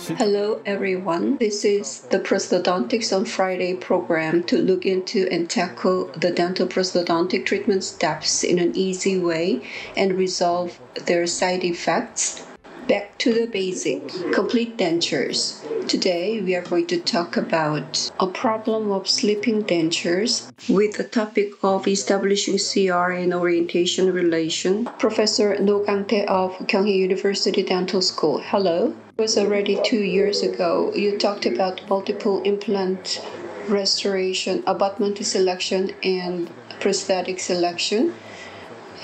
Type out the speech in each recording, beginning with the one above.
Hello everyone, this is the Prosthodontics on Friday program to look into and tackle the dental prosthodontic treatment steps in an easy way and resolve their side effects. Back to the basic, complete dentures. Today we are going to talk about a problem of sleeping dentures with the topic of establishing CR and orientation relation. Professor No Kang-tae of Kyunghee University Dental School. Hello. It was already 2 years ago. You talked about multiple implant restoration, abutment selection, and prosthetic selection.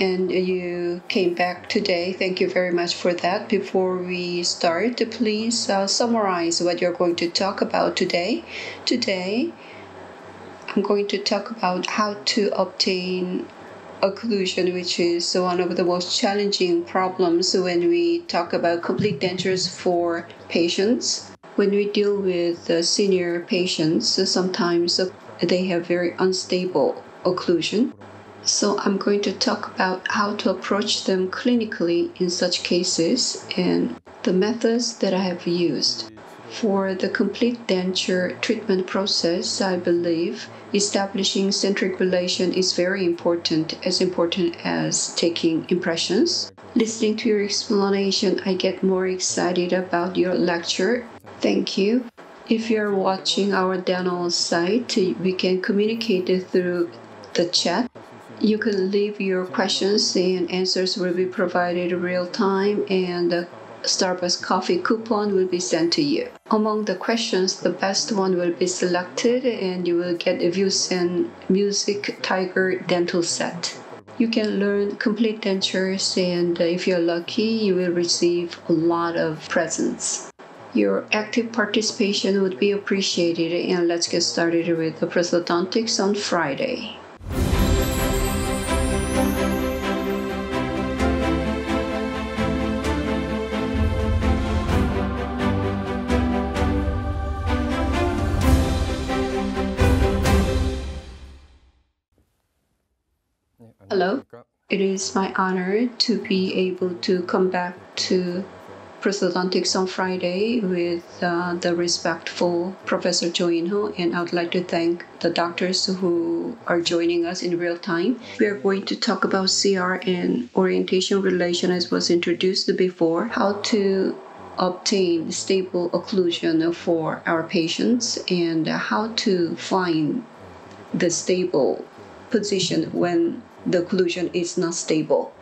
And you came back today. Thank you very much for that. Before we start, please summarize what you're going to talk about today. Today, I'm going to talk about how to obtain occlusion, which is one of the most challenging problems when we talk about complete dentures for patients. When we deal with senior patients, sometimes they have very unstable occlusion. So I'm going to talk about how to approach them clinically in such cases and the methods that I have used. For the complete denture treatment process, I believe establishing centric relation is very important as taking impressions. Listening to your explanation, I get more excited about your lecture. Thank you. If you're watching our dental site, we can communicate through the chat. You can leave your questions and answers will be provided real time, and the Starbucks coffee coupon will be sent to you. Among the questions, the best one will be selected and you will get a Views and Music Tiger dental set. You can learn complete dentures, and if you're lucky, you will receive a lot of presents. Your active participation would be appreciated, and let's get started with the prosthodontics on Friday. Hello, it is my honor to be able to come back to prosthodontics on Friday with the respectful Professor Jo In-ho, and I would like to thank the doctors who are joining us in real time. We are going to talk about CR and orientation relation as was introduced before, how to obtain stable occlusion for our patients, and how to find the stable position when the occlusion is not stable.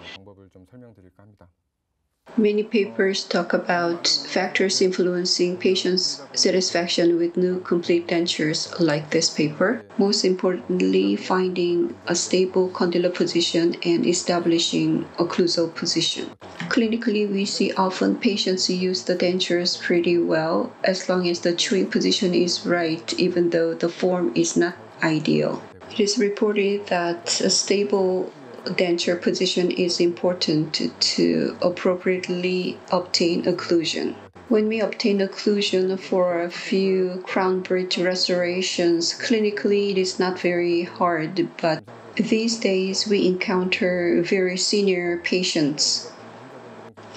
Many papers talk about factors influencing patients' satisfaction with new complete dentures, like this paper. Most importantly, finding a stable condylar position and establishing occlusal position. Clinically, we see often patients use the dentures pretty well as long as the chewing position is right, even though the form is not ideal. It is reported that a stable denture position is important to appropriately obtain occlusion. When we obtain occlusion for a few crown bridge restorations, clinically it is not very hard, but these days we encounter very senior patients.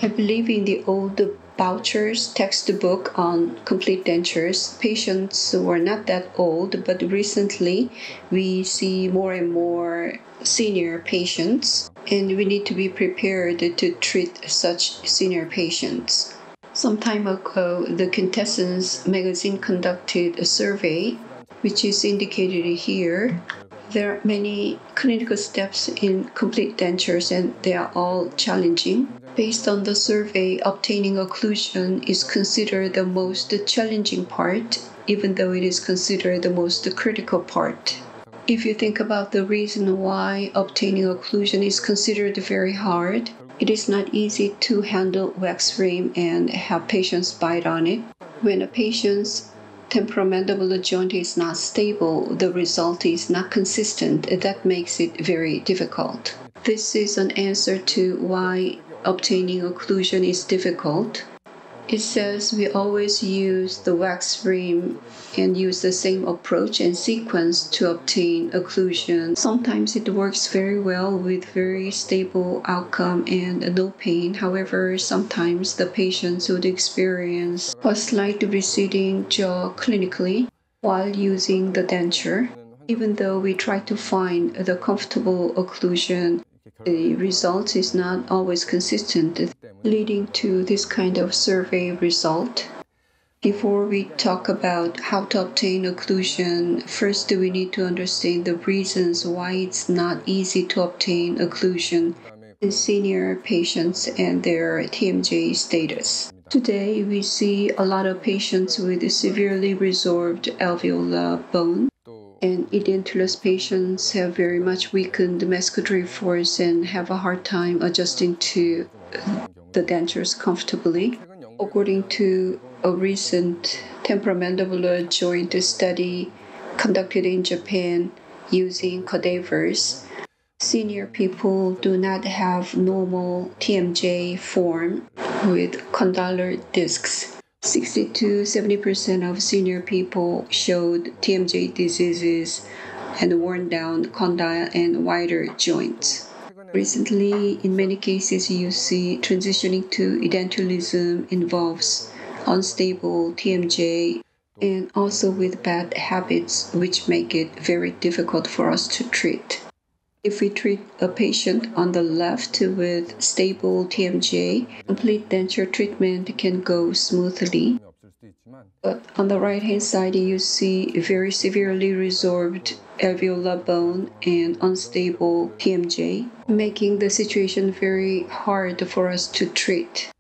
I believe in the old Boucher's textbook on complete dentures, patients were not that old, but recently we see more and more senior patients, and we need to be prepared to treat such senior patients. Some time ago, the Quintessence magazine conducted a survey, which is indicated here. There are many clinical steps in complete dentures, and they are all challenging. Based on the survey, obtaining occlusion is considered the most challenging part, even though it is considered the most critical part. If you think about the reason why obtaining occlusion is considered very hard, it is not easy to handle wax rim and have patients bite on it. When a patient's temporomandibular joint is not stable, the result is not consistent. That makes it very difficult. This is an answer to why obtaining occlusion is difficult. It says we always use the wax rim and use the same approach and sequence to obtain occlusion. Sometimes it works very well with very stable outcome and no pain. However, sometimes the patients would experience a slight receding jaw clinically while using the denture. Even though we try to find the comfortable occlusion, the result is not always consistent, leading to this kind of survey result. Before we talk about how to obtain occlusion, first we need to understand the reasons why it's not easy to obtain occlusion in senior patients and their TMJ status. Today, we see a lot of patients with severely resorbed alveolar bone, and edentulous patients have very much weakened musculatory force and have a hard time adjusting to the dentures comfortably. According to a recent temporomandibular joint study conducted in Japan using cadavers, senior people do not have normal TMJ form with condylar discs. 60 to 70% of senior people showed TMJ diseases and worn down condyle and wider joints. Recently, in many cases, you see transitioning to edentulism involves unstable TMJ and also with bad habits, which make it very difficult for us to treat. If we treat a patient on the left with stable TMJ, complete denture treatment can go smoothly. But on the right-hand side, you see very severely resorbed alveolar bone and unstable TMJ, making the situation very hard for us to treat.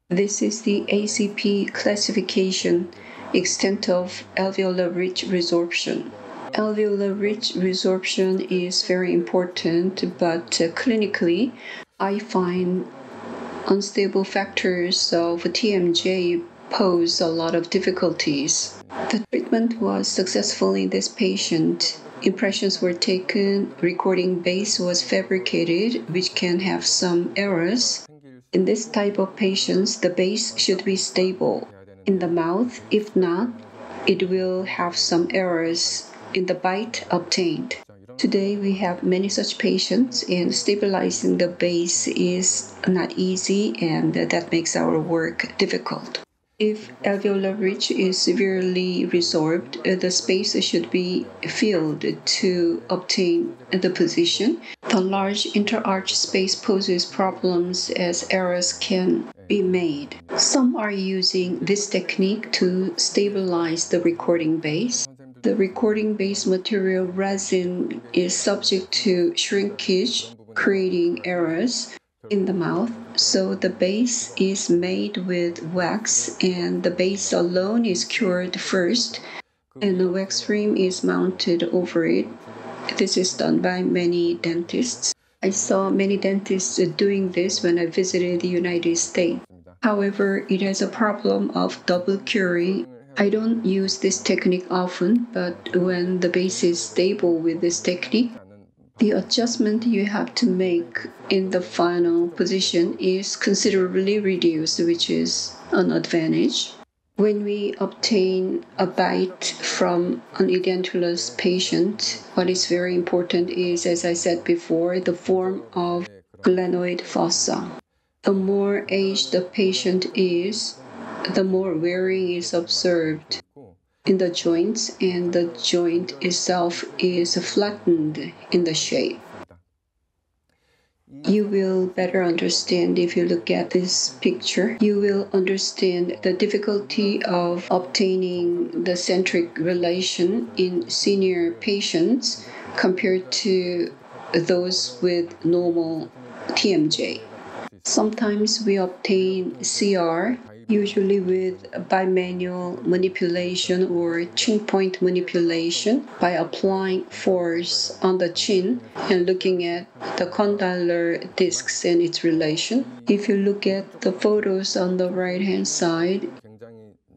This is the ACP classification, extent of alveolar ridge resorption. Alveolar ridge resorption is very important, but clinically, I find unstable factors of TMJ pose a lot of difficulties. The treatment was successful in this patient. Impressions were taken, recording base was fabricated, which can have some errors. In this type of patients, the base should be stable in the mouth. If not, it will have some errors in the bite obtained. Today, we have many such patients, and stabilizing the base is not easy, and that makes our work difficult. If alveolar ridge is severely resorbed, the space should be filled to obtain the position. The large interarch space poses problems as errors can be made. Some are using this technique to stabilize the recording base. The recording base material resin is subject to shrinkage, creating errors in the mouth. So the base is made with wax, and the base alone is cured first, and the wax rim is mounted over it. This is done by many dentists. I saw many dentists doing this when I visited the United States. However, it has a problem of double curing. I don't use this technique often, but when the base is stable with this technique, the adjustment you have to make in the final position is considerably reduced, which is an advantage. When we obtain a bite from an edentulous patient, what is very important is, as I said before, the form of glenoid fossa. The more aged the patient is, the more wearing is observed in the joints, and the joint itself is flattened in the shape. You will better understand if you look at this picture. You will understand the difficulty of obtaining the centric relation in senior patients compared to those with normal TMJ. Sometimes we obtain CR, usually with bimanual manipulation or chin point manipulation by applying force on the chin and looking at the condylar discs and its relation. If you look at the photos on the right-hand side,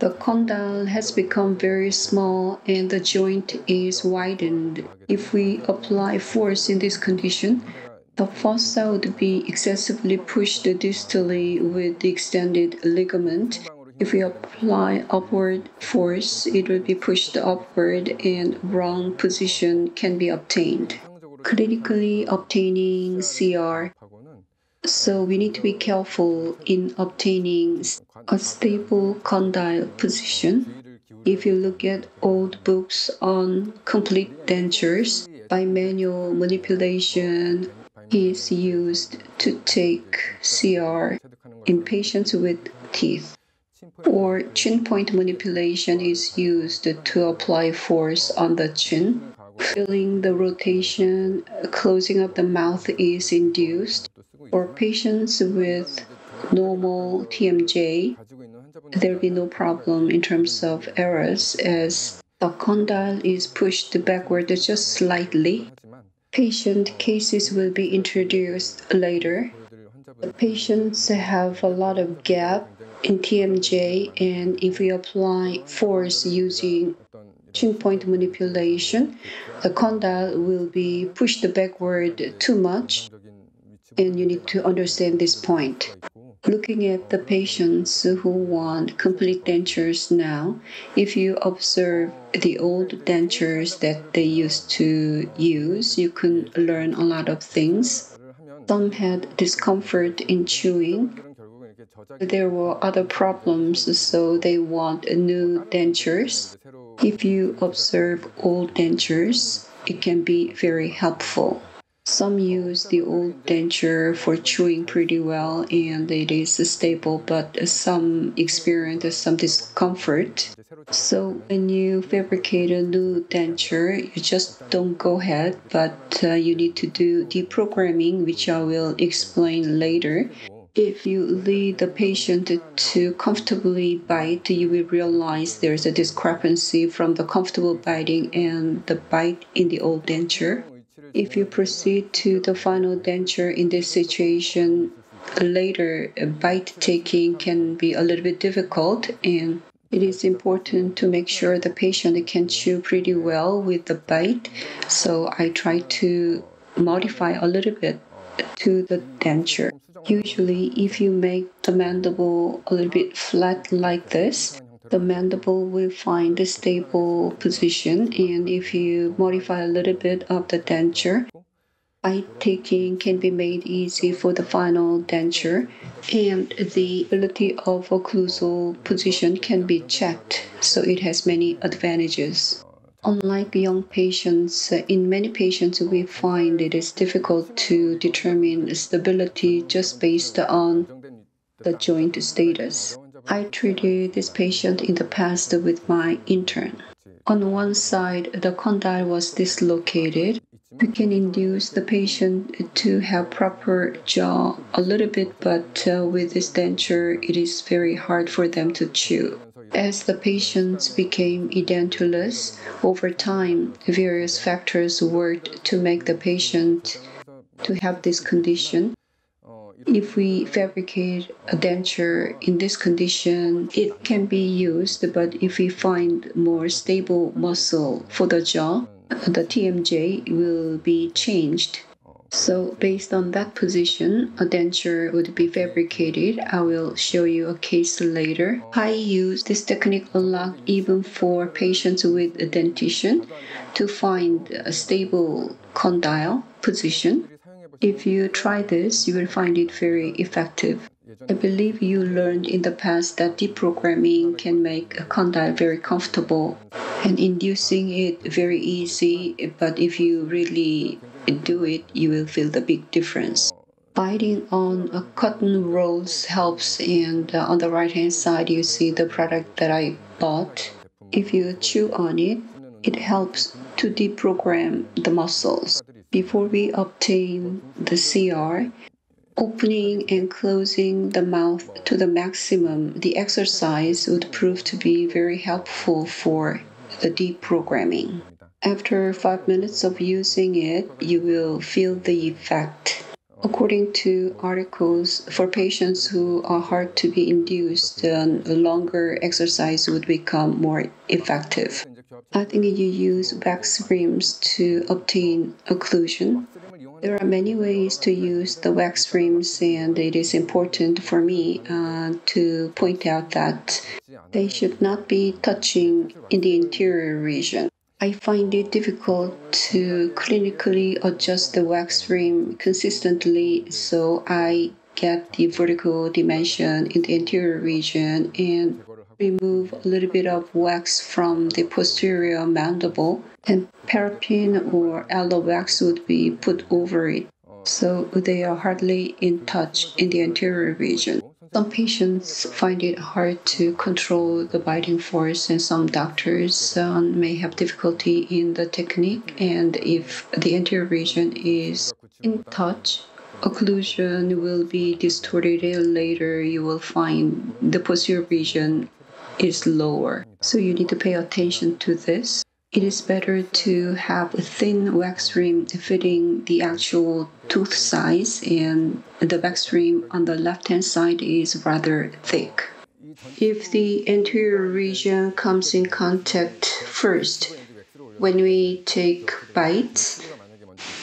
the condyle has become very small and the joint is widened. If we apply force in this condition, the fossa would be excessively pushed distally with the extended ligament, If we apply upward force, it will be pushed upward and wrong position can be obtained. Clinically obtaining CR. So we need to be careful in obtaining a stable condyle position. If you look at old books on complete dentures, bimanual manipulation is used to take CR in patients with teeth. Or chin point manipulation is used to apply force on the chin. Filling the rotation, closing of the mouth is induced. For patients with normal TMJ, there will be no problem in terms of errors as the condyle is pushed backward just slightly. Patient cases will be introduced later. The patients have a lot of gap in TMJ, and if we apply force using chin point manipulation, the condyle will be pushed backward too much, and you need to understand this point. Looking at the patients who want complete dentures now, if you observe the old dentures that they used to use, you can learn a lot of things. Some had discomfort in chewing. There were other problems, so they want new dentures. If you observe old dentures, it can be very helpful. Some use the old denture for chewing pretty well and it is stable, but some experience some discomfort. So when you fabricate a new denture, you just don't go ahead, but you need to do deprogramming, which I will explain later. If you lead the patient to comfortably bite, you will realize there's a discrepancy from the comfortable biting and the bite in the old denture. If you proceed to the final denture in this situation, later bite taking can be a little bit difficult, and it is important to make sure the patient can chew pretty well with the bite. So I try to modify a little bit to the denture. Usually, if you make the mandible a little bit flat like this, the mandible will find a stable position, and if you modify a little bit of the denture, bite taking can be made easy for the final denture, and the ability of occlusal position can be checked, so it has many advantages. Unlike young patients, in many patients we find it is difficult to determine stability just based on the joint status. I treated this patient in the past with my intern. On one side, the condyle was dislocated. We can induce the patient to have proper jaw a little bit, but with this denture, it is very hard for them to chew. As the patients became edentulous, over time, various factors worked to make the patient to have this condition. If we fabricate a denture in this condition, it can be used, but if we find more stable muscle for the jaw, the TMJ will be changed. So based on that position, a denture would be fabricated. I will show you a case later. I use this technique a lot even for patients with dentition to find a stable condyle position. If you try this, you will find it very effective. I believe you learned in the past that deprogramming can make a condyle very comfortable and inducing it very easy, but if you really do it, you will feel the big difference. Biting on cotton rolls helps, and on the right hand side you see the product that I bought. If you chew on it, it helps to deprogram the muscles. Before we obtain the CR, opening and closing the mouth to the maximum, the exercise would prove to be very helpful for the deprogramming. After 5 minutes of using it, you will feel the effect. According to articles, for patients who are hard to be induced, a longer exercise would become more effective. I think you use wax rims to obtain occlusion. There are many ways to use the wax rims, and it is important for me to point out that they should not be touching in the anterior region. I find it difficult to clinically adjust the wax rim consistently, so I get the vertical dimension in the anterior region and remove a little bit of wax from the posterior mandible, and paraffin or aloe wax would be put over it, so they are hardly in touch in the anterior region. Some patients find it hard to control the biting force, and some doctors may have difficulty in the technique, and if the anterior region is in touch, occlusion will be distorted. Later you will find the posterior region is lower. So you need to pay attention to this. It is better to have a thin wax rim fitting the actual tooth size, and the wax rim on the left-hand side is rather thick. If the anterior region comes in contact first when we take bites,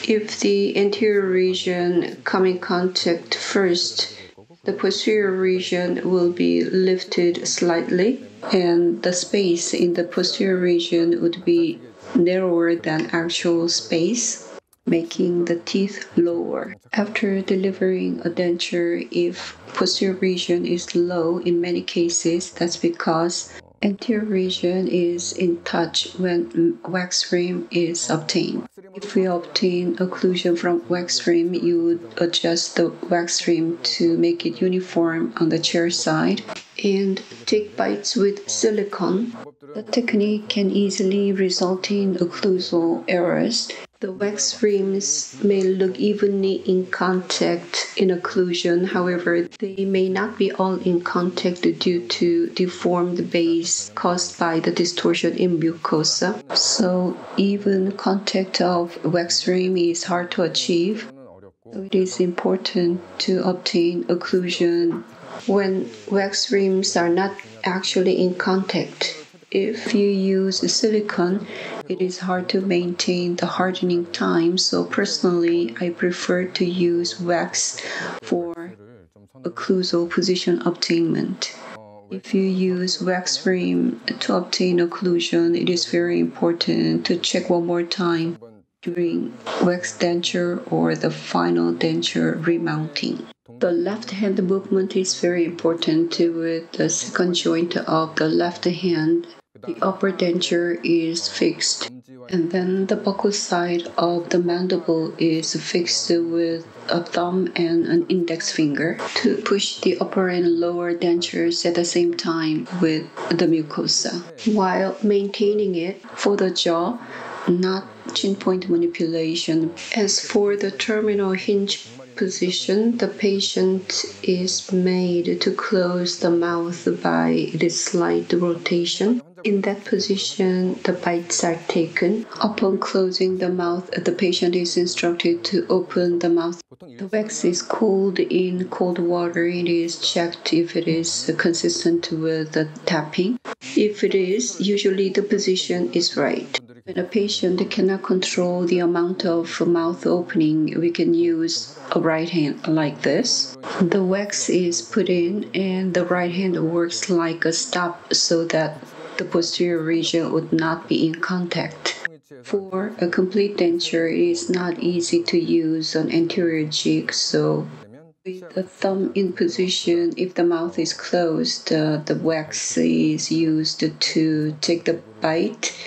if the anterior region come in contact first, the posterior region will be lifted slightly, and the space in the posterior region would be narrower than actual space, making the teeth lower. After delivering a denture, if posterior region is low, in many cases, that's because anterior region is in touch when wax rim is obtained. If we obtain occlusion from wax rim, you would adjust the wax rim to make it uniform on the chair side and take bites with silicone. The technique can easily result in occlusal errors. The wax rims may look evenly in contact in occlusion, however, they may not be all in contact due to deformed base caused by the distortion in mucosa. So even contact of wax rim is hard to achieve. So it is important to obtain occlusion when wax rims are not actually in contact. If you use silicone, it is hard to maintain the hardening time, so personally I prefer to use wax for occlusal position obtainment. If you use wax rim to obtain occlusion, it is very important to check one more time during wax denture or the final denture remounting. The left hand movement is very important with the second joint of the left hand. The upper denture is fixed, and then the buccal side of the mandible is fixed with a thumb and an index finger to push the upper and lower dentures at the same time with the mucosa, while maintaining it for the jaw, not chin point manipulation. As for the terminal hinge position, the patient is made to close the mouth by this slight rotation. In that position, the bites are taken. Upon closing the mouth, the patient is instructed to open the mouth. The wax is cooled in cold water. It is checked if it is consistent with the tapping. If it is, usually the position is right. When a patient cannot control the amount of mouth opening, we can use a right hand like this. The wax is put in, and the right hand works like a stop so that the posterior region would not be in contact. For a complete denture, it is not easy to use an anterior jig, so with the thumb in position, if the mouth is closed, the wax is used to take the bite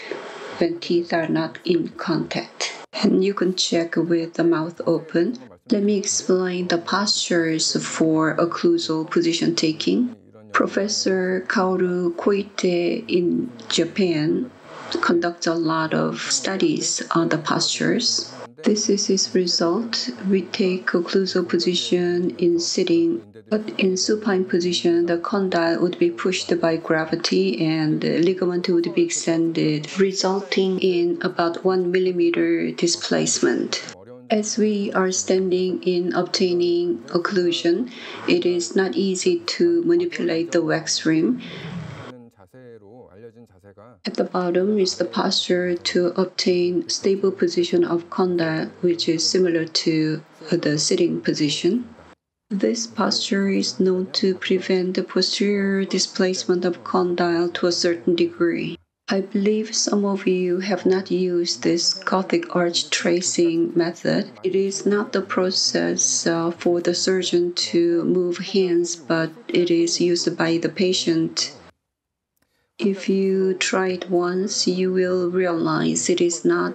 when teeth are not in contact. And you can check with the mouth open. Let me explain the postures for occlusal position taking. Professor Kaoru Koite in Japan conducts a lot of studies on the postures. This is his result. We take occlusal position in sitting, but in supine position, the condyle would be pushed by gravity and the ligament would be extended, resulting in about 1 millimeter displacement. As we are standing in obtaining occlusion, it is not easy to manipulate the wax rim. At the bottom is the posture to obtain stable position of condyle, which is similar to the sitting position. This posture is known to prevent the posterior displacement of condyle to a certain degree. I believe some of you have not used this Gothic arch tracing method. It is not the process for the surgeon to move hands, but it is used by the patient. If you try it once, you will realize it is not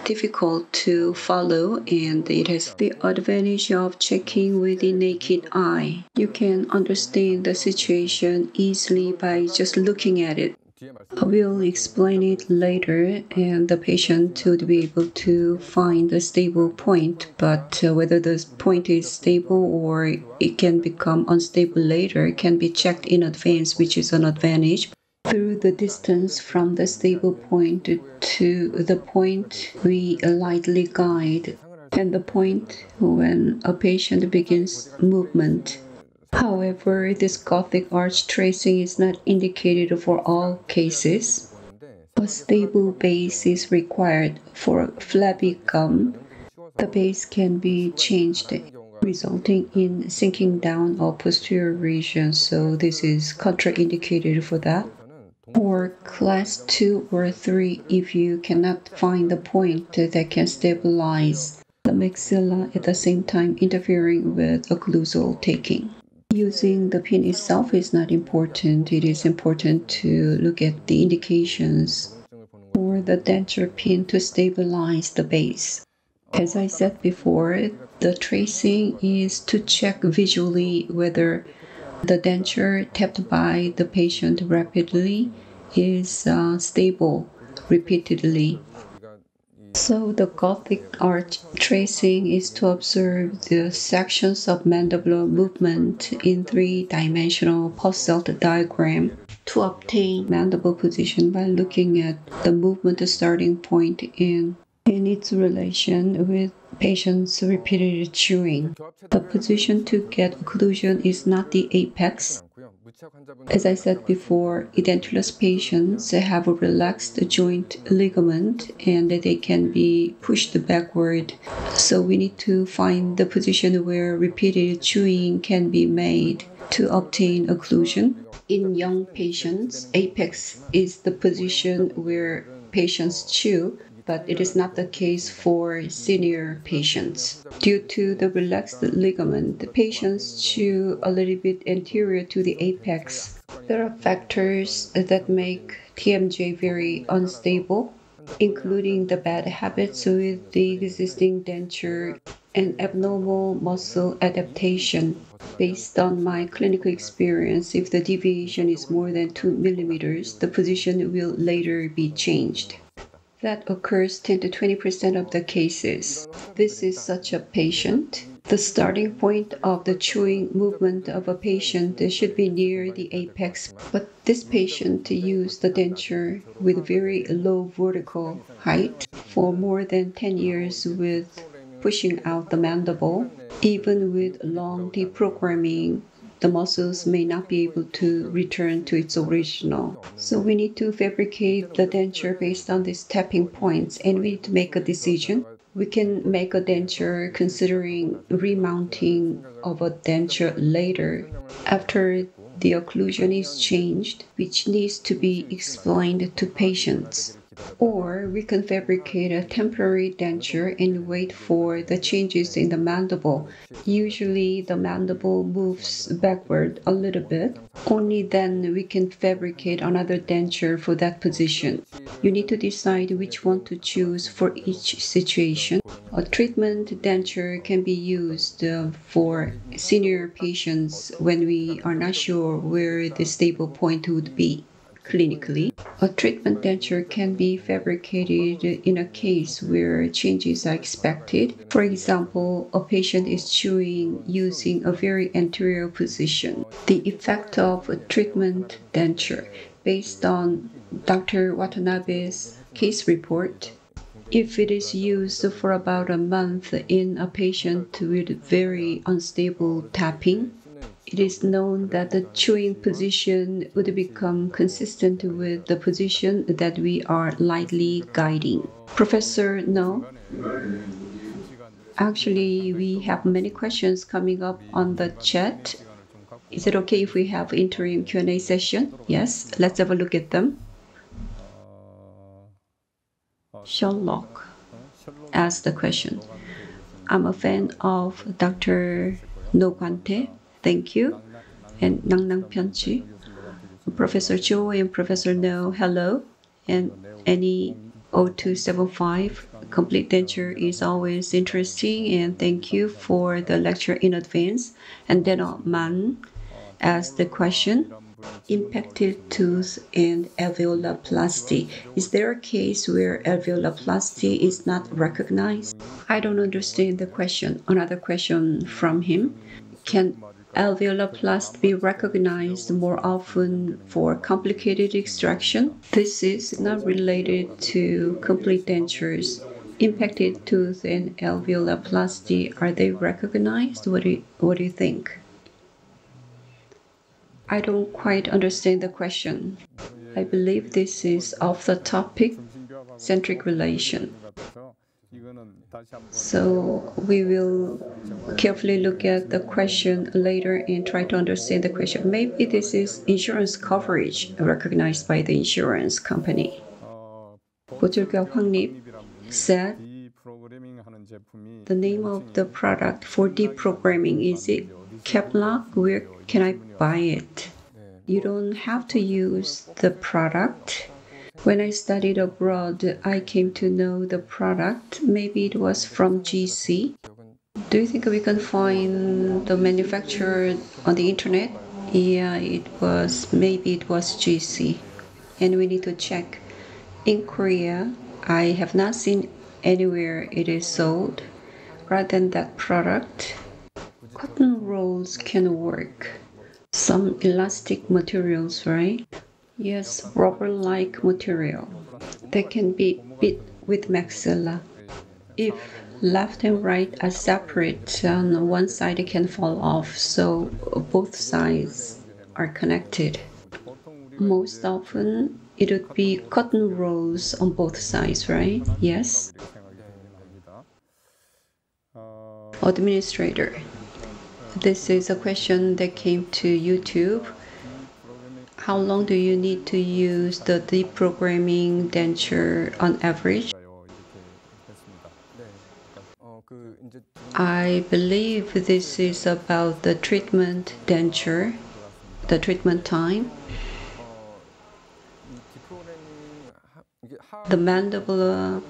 difficult to follow, and it has the advantage of checking with the naked eye. You can understand the situation easily by just looking at it. I will explain it later, and the patient would be able to find a stable point, but whether the point is stable or it can become unstable later can be checked in advance, which is an advantage. Through the distance from the stable point to the point we lightly guide, and the point when a patient begins movement. However, this Gothic arch tracing is not indicated for all cases. A stable base is required. For a flabby gum, the base can be changed, resulting in sinking down of posterior region, so this is contraindicated for that. Or class 2 or 3 if you cannot find the point that can stabilize the maxilla at the same time interfering with occlusal taking. Using the pin itself is not important. It is important to look at the indications for the denture pin to stabilize the base. As I said before, the tracing is to check visually whether the denture tapped by the patient rapidly is stable repeatedly. So the Gothic arch tracing is to observe the sections of mandibular movement in three-dimensional Posselt diagram to obtain mandible position by looking at the movement starting point and its relation with patient's repeated chewing. The position to get occlusion is not the apex. As I said before, edentulous patients have a relaxed joint ligament and they can be pushed backward. So we need to find the position where repeated chewing can be made to obtain occlusion. In young patients, apex is the position where patients chew, but it is not the case for senior patients. Due to the relaxed ligament, the patients chew a little bit anterior to the apex. There are factors that make TMJ very unstable, including the bad habits with the existing denture and abnormal muscle adaptation. Based on my clinical experience, if the deviation is more than 2 millimeters, the position will later be changed. That occurs 10 to 20% of the cases. This is such a patient. The starting point of the chewing movement of a patient should be near the apex, but this patient used the denture with very low vertical height for more than 10 years with pushing out the mandible. Even with long deprogramming, the muscles may not be able to return to its original. So we need to fabricate the denture based on these tapping points, and we need to make a decision. We can make a denture considering remounting of a denture later after the occlusion is changed, which needs to be explained to patients. Or we can fabricate a temporary denture and wait for the changes in the mandible. Usually the mandible moves backward a little bit. Only then we can fabricate another denture for that position. You need to decide which one to choose for each situation. A treatment denture can be used for senior patients when we are not sure where the stable point would be clinically. A treatment denture can be fabricated in a case where changes are expected. For example, a patient is chewing using a very anterior position. The effect of a treatment denture based on Dr. Watanabe's case report. If it is used for about a month in a patient with very unstable tapping, it is known that the chewing position would become consistent with the position that we are lightly guiding. Professor No? Actually, we have many questions coming up on the chat. Is it okay if we have interim Q&A session? Yes, let's have a look at them. Sherlock asked the question. I'm a fan of Dr. No Kwante. Thank you. And Nangnang Pyeonchi. Professor Cho and Professor No, hello. And any 0275 complete denture is always interesting, and thank you for the lecture in advance. And then Man asked the question, impacted tooth and alveoloplasty. Is there a case where alveoloplasty is not recognized? I don't understand the question. Another question from him. Can alveoloplasty be recognized more often for complicated extraction? This is not related to complete dentures. Impacted tooth and alveoloplasty, are they recognized? What do you think? I don't quite understand the question. I believe this is off the topic, centric relation. So we will carefully look at the question later and try to understand the question. Maybe this is insurance coverage recognized by the insurance company. 고철교 황립 said the name of the product for deprogramming, is it Keplock? Where can I buy it? You don't have to use the product. When I studied abroad, I came to know the product. Maybe it was from GC. Do you think we can find the manufacturer on the internet? Yeah, maybe it was GC. And we need to check. In Korea, I have not seen anywhere it is sold. Rather than that product, cotton rolls can work. Some elastic materials, right? Yes, rubber-like material that can be bit with maxilla. If left and right are separate, on one side it can fall off, so both sides are connected. Most often, it would be cotton rolls on both sides, right? Yes. Administrator. This is a question that came to YouTube. How long do you need to use the deprogramming denture on average? I believe this is about the treatment denture, the treatment time. The mandibular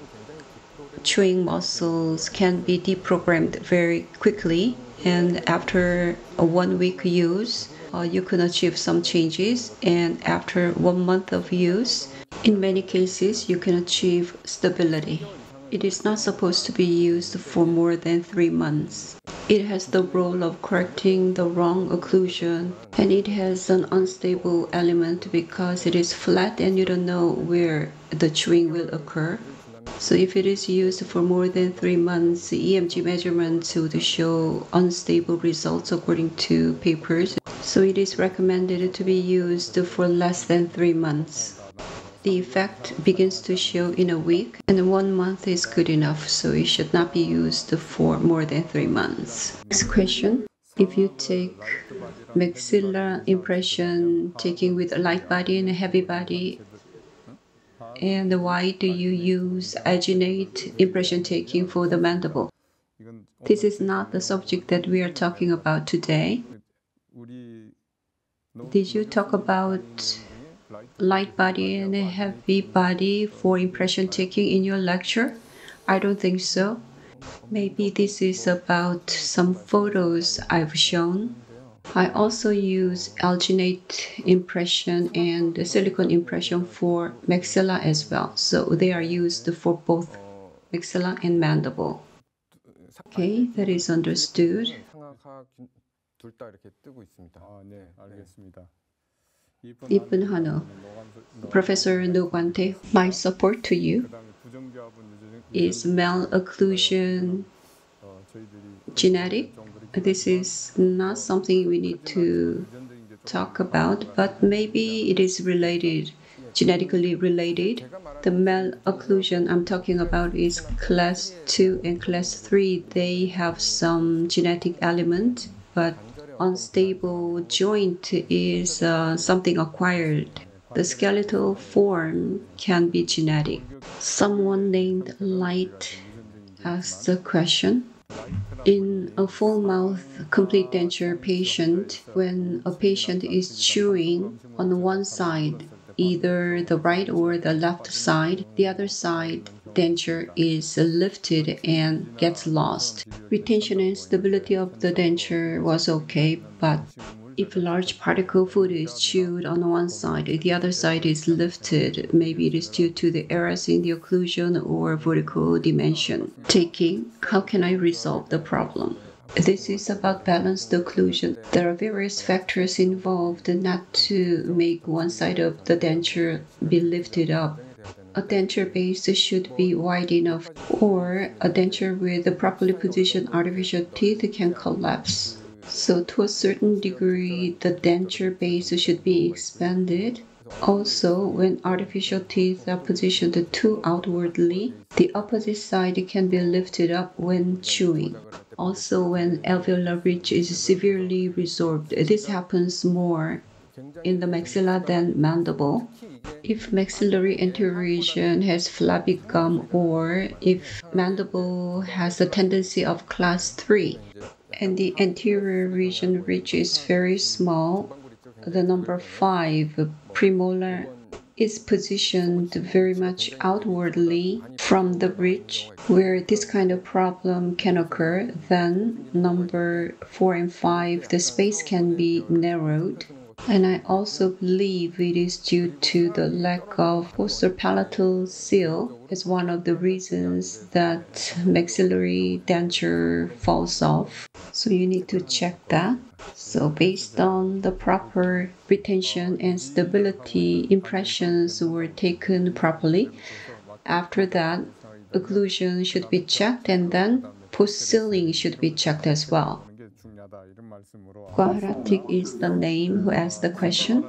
chewing muscles can be deprogrammed very quickly, and after a 1 week use, you can achieve some changes, and after 1 month of use, in many cases, you can achieve stability. It is not supposed to be used for more than 3 months. It has the role of correcting the wrong occlusion, and it has an unstable element because it is flat and you don't know where the chewing will occur. So if it is used for more than 3 months, EMG measurements would show unstable results according to papers. So it is recommended to be used for less than 3 months. The effect begins to show in a week, and 1 month is good enough, so it should not be used for more than 3 months. Next question. If you take maxilla impression taking with a light body and a heavy body, and why do you use alginate impression taking for the mandible? This is not the subject that we are talking about today. Did you talk about light body and a heavy body for impression taking in your lecture? I don't think so. Maybe this is about some photos I've shown. I also use alginate impression and silicone impression for maxilla as well. So they are used for both maxilla and mandible. Okay, that is understood. 이쁜 한우. Professor No Kwante, my support to you is malocclusion genetic. This is not something we need to talk about, but maybe it is related, genetically related. The malocclusion I'm talking about is class 2 and class 3. They have some genetic element, but unstable joint is something acquired. The skeletal form can be genetic. Someone named Light asked the question. In a full mouth complete denture patient, when a patient is chewing on one side, either the right or the left side, the other side denture is lifted and gets lost. Retention and stability of the denture was okay, but if large particle food is chewed on one side, the other side is lifted. Maybe it is due to the errors in the occlusion or vertical dimension. Taking, how can I resolve the problem? This is about balanced occlusion. There are various factors involved not to make one side of the denture be lifted up. A denture base should be wide enough, or a denture with a properly positioned artificial teeth can collapse. So to a certain degree, the denture base should be expanded. Also, when artificial teeth are positioned too outwardly, the opposite side can be lifted up when chewing. Also, when alveolar ridge is severely resorbed, this happens more in the maxilla than mandible. If maxillary anterior region has flabby gum, or if mandible has a tendency of class 3, and the anterior region ridge is very small, the number 5, premolar, is positioned very much outwardly from the ridge, where this kind of problem can occur, then number 4 and 5, the space can be narrowed. And I also believe it is due to the lack of postpalatal seal as one of the reasons that maxillary denture falls off. So you need to check that. So based on the proper retention and stability, impressions were taken properly. After that, occlusion should be checked, and then post-sealing should be checked as well. Quadratic is the name who asked the question.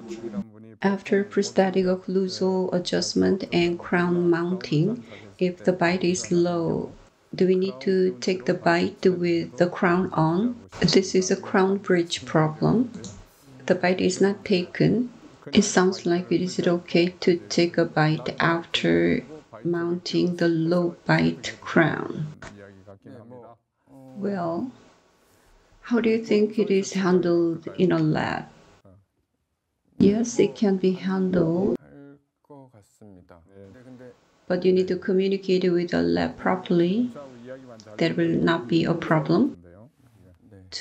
After prosthetic occlusal adjustment and crown mounting, if the bite is low, do we need to take the bite with the crown on? This is a crown bridge problem. The bite is not taken. It sounds like it is okay to take a bite after mounting the low bite crown. Well, how do you think it is handled in a lab? Yes, it can be handled, but you need to communicate with the lab properly. That will not be a problem.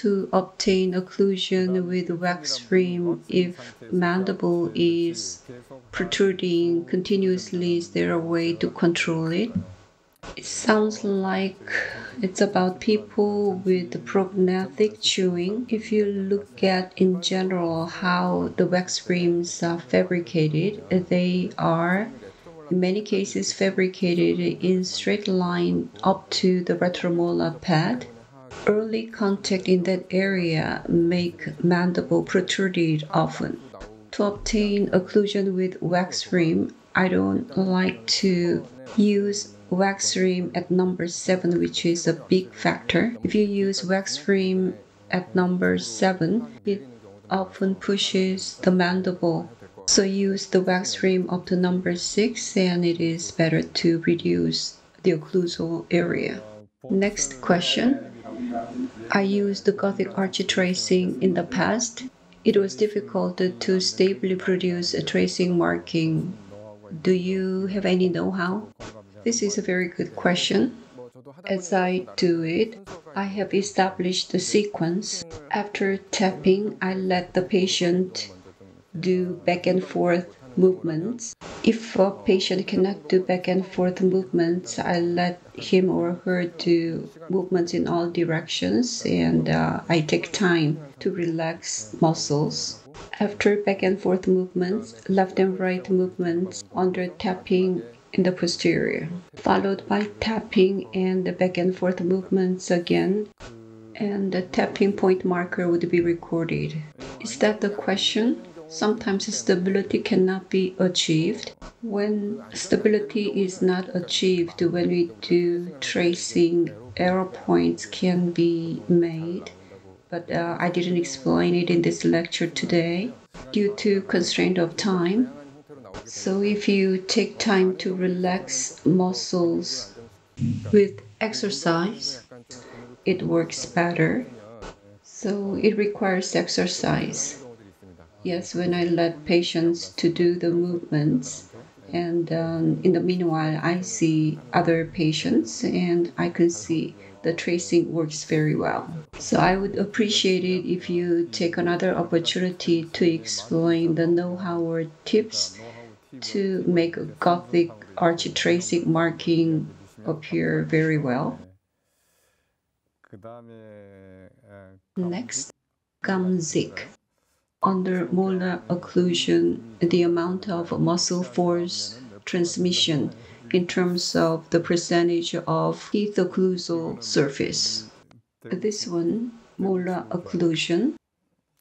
To obtain occlusion with wax frame, if mandible is protruding continuously, is there a way to control it? It sounds like it's about people with prognathic chewing. If you look at in general how the wax frames are fabricated, they are in many cases fabricated in straight line up to the retromolar pad. Early contact in that area make mandible protruded often. To obtain occlusion with wax frame, I don't like to use wax rim at number 7, which is a big factor. If you use wax rim at number 7, it often pushes the mandible. So use the wax rim up to number 6, and it is better to reduce the occlusal area. Next question. I used the Gothic arch tracing in the past. It was difficult to stably produce a tracing marking. Do you have any know-how? This is a very good question. As I do it, I have established the sequence. After tapping, I let the patient do back and forth movements. If a patient cannot do back and forth movements, I let him or her do movements in all directions, and I take time to relax muscles. After back and forth movements, left and right movements under tapping in the posterior, followed by tapping and the back and forth movements again. and the tapping point marker would be recorded. Is that the question? Sometimes stability cannot be achieved. When stability is not achieved, when we do tracing, error points can be made, but I didn't explain it in this lecture today due to constraint of time. So if you take time to relax muscles with exercise, it works better. So it requires exercise. Yes, when I let patients to do the movements, and in the meanwhile, I see other patients and I can see the tracing works very well. So I would appreciate it if you take another opportunity to explain the know-how or tips to make Gothic arch tracing marking appear very well. Next, Gamzik. Under molar occlusion, the amount of muscle force transmission in terms of the percentage of teeth occlusal surface. This one, molar occlusion,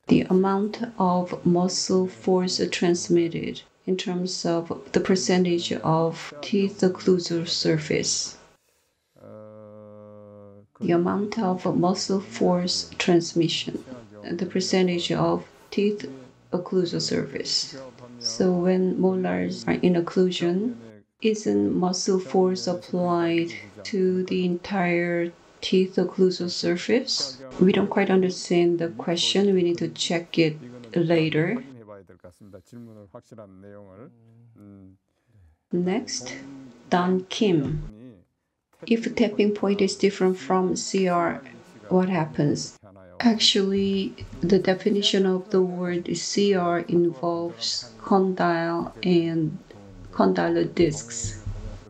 the amount of muscle force transmitted in terms of the percentage of teeth occlusal surface. The amount of muscle force transmission, the percentage of teeth occlusal surface. So when molars are in occlusion, isn't muscle force applied to the entire teeth occlusal surface? We don't quite understand the question. We need to check it later. Next, Dan Kim. If tapping point is different from CR, what happens? Actually, the definition of the word CR involves condyle and condylar discs.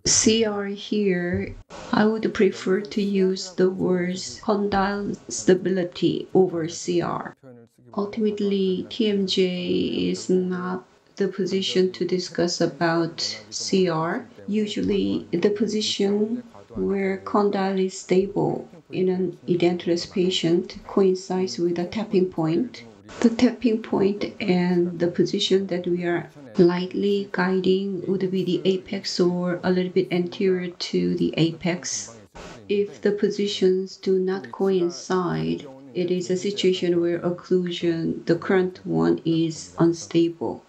CR here, I would prefer to use the words condyle stability over CR. Ultimately, TMJ is not the position to discuss about CR. Usually, the position where condyle is stable in an edentulous patient coincides with a tapping point. The tapping point and the position that we are lightly guiding would be the apex or a little bit anterior to the apex. If the positions do not coincide, it is a situation where occlusion, the current one, is unstable.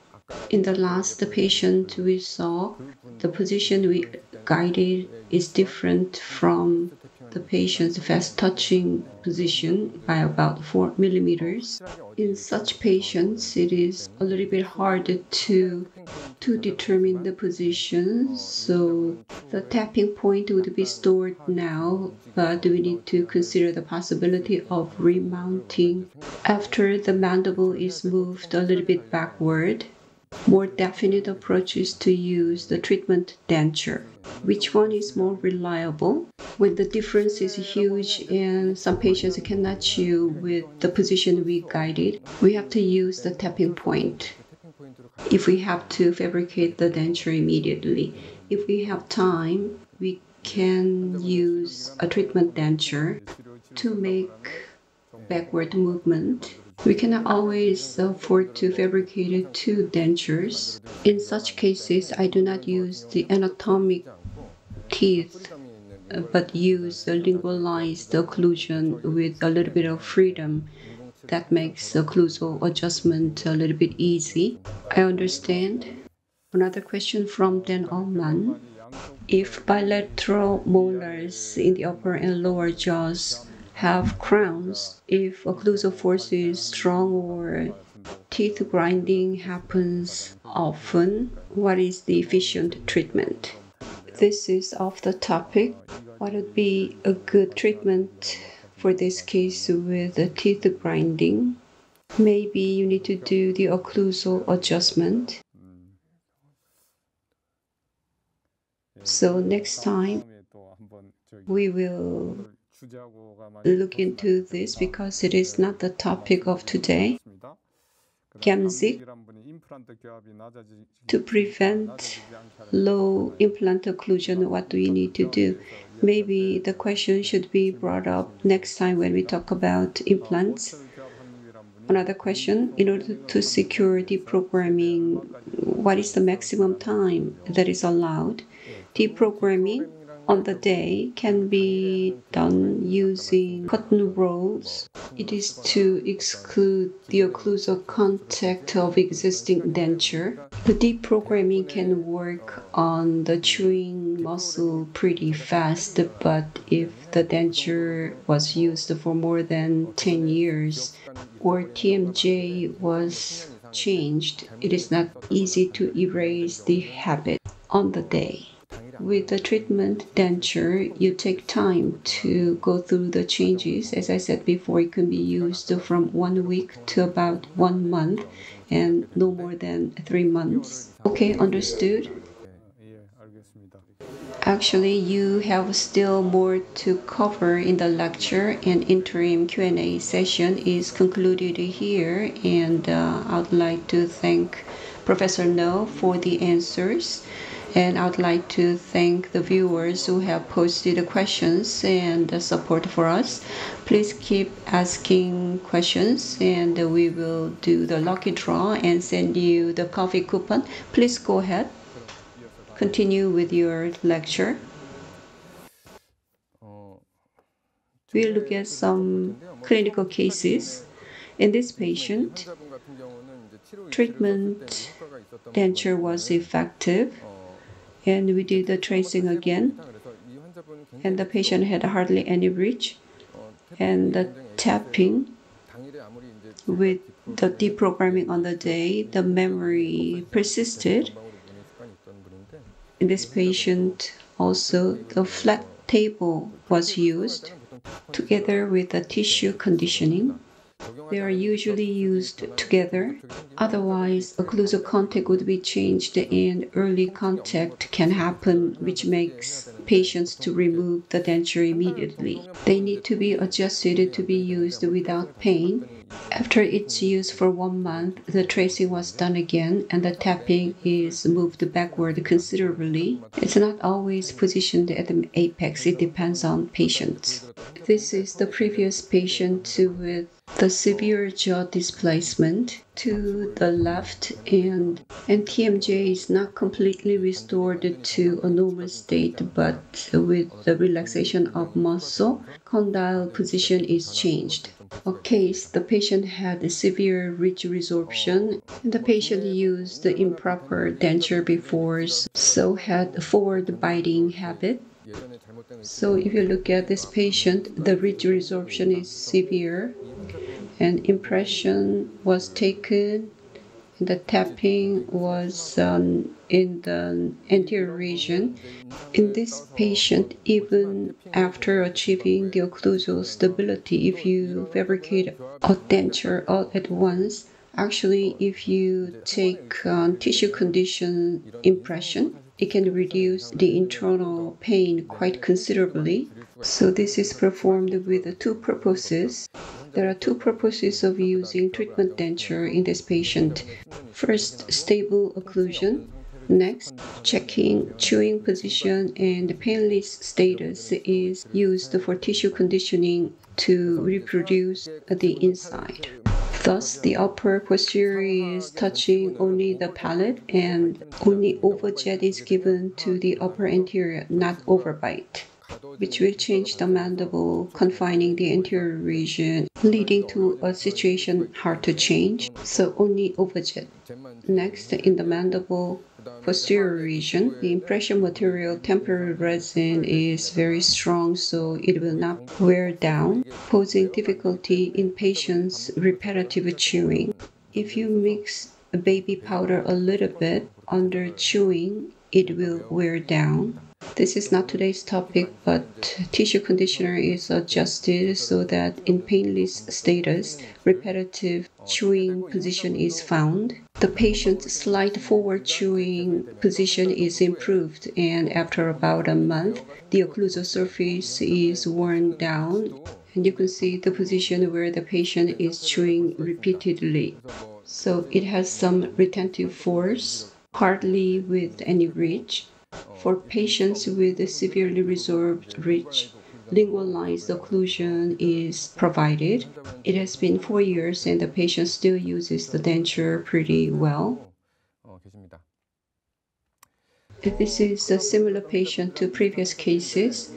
In the last patient we saw, the position we guided is different from the patient's fast touching position by about 4 millimeters. In such patients, it is a little bit hard to determine the position. So the tapping point would be stored now, but we need to consider the possibility of remounting after the mandible is moved a little bit backward. More definite approach is to use the treatment denture. Which one is more reliable? When the difference is huge and some patients cannot chew with the position we guided, we have to use the tapping point. If we have to fabricate the denture immediately, if we have time, we can use a treatment denture to make backward movement. We cannot always afford to fabricate 2 dentures. In such cases, I do not use the anatomic teeth, but use the lingualized occlusion with a little bit of freedom. That makes occlusal adjustment a little bit easy. I understand. Another question from Dan Allman. If bilateral molars in the upper and lower jaws have crowns, if occlusal force is strong or teeth grinding happens often, what is the efficient treatment? This is off the topic. What would be a good treatment for this case with the teeth grinding? Maybe you need to do the occlusal adjustment. So next time we will look into this because it is not the topic of today. Gamzik to prevent low implant occlusion. What do we need to do? Maybe the question should be brought up next time when we talk about implants. Another question, in order to secure deprogramming, what is the maximum time that is allowed? Deprogramming on the day can be done using cotton rolls. It is to exclude the occlusal contact of existing denture. The deprogramming can work on the chewing muscle pretty fast, but if the denture was used for more than 10 years or TMJ was changed, it is not easy to erase the habit on the day. With the treatment denture, you take time to go through the changes. As I said before, it can be used from 1 week to about 1 month and no more than 3 months. Okay, understood? Actually, you have still more to cover in the lecture, and interim Q&A session is concluded here, and I would like to thank Professor No for the answers. And I would like to thank the viewers who have posted the questions and the support for us. Please keep asking questions and we will do the lucky draw and send you the coffee coupon. Please go ahead. Continue with your lecture. We'll look at some clinical cases. In this patient, treatment denture was effective. And we did the tracing again, and the patient had hardly any breach, and the tapping with the deprogramming on the day, the memory persisted. In this patient also, the flat table was used together with the tissue conditioning. They are usually used together. Otherwise, occlusal contact would be changed and early contact can happen, which makes patients to remove the denture immediately. They need to be adjusted to be used without pain. After its use for 1 month, the tracing was done again and the tapping is moved backward considerably. It's not always positioned at the apex, it depends on patients. This is the previous patient with the severe jaw displacement to the left, and TMJ is not completely restored to a normal state, but with the relaxation of muscle, condyle position is changed. A case, the patient had a severe ridge resorption, and the patient used the improper denture before, so had a forward biting habit. So if you look at this patient, the ridge resorption is severe, and impression was taken. The tapping was in the anterior region. In this patient, even after achieving the occlusal stability, if you fabricate a denture all at once, actually if you take tissue condition impression, it can reduce the internal pain quite considerably. So this is performed with 2 purposes. There are 2 purposes of using treatment denture in this patient. First, stable occlusion. Next, checking chewing position and painless status is used for tissue conditioning to reproduce the inside. Thus, the upper posterior is touching only the palate and only overjet is given to the upper anterior, not overbite, which will change the mandible, confining the anterior region, leading to a situation hard to change, so only overjet. Next, in the mandible posterior region, the impression material temporary resin is very strong, so it will not wear down, posing difficulty in patients' repetitive chewing. If you mix baby powder a little bit under chewing, it will wear down. This is not today's topic, but tissue conditioner is adjusted so that in painless status, repetitive chewing position is found. The patient's slight forward chewing position is improved, and after about a month, the occlusal surface is worn down, and you can see the position where the patient is chewing repeatedly. So it has some retentive force, hardly with any ridge. For patients with a severely resorbed ridge, lingualized occlusion is provided. It has been 4 years and the patient still uses the denture pretty well. This is a similar patient to previous cases.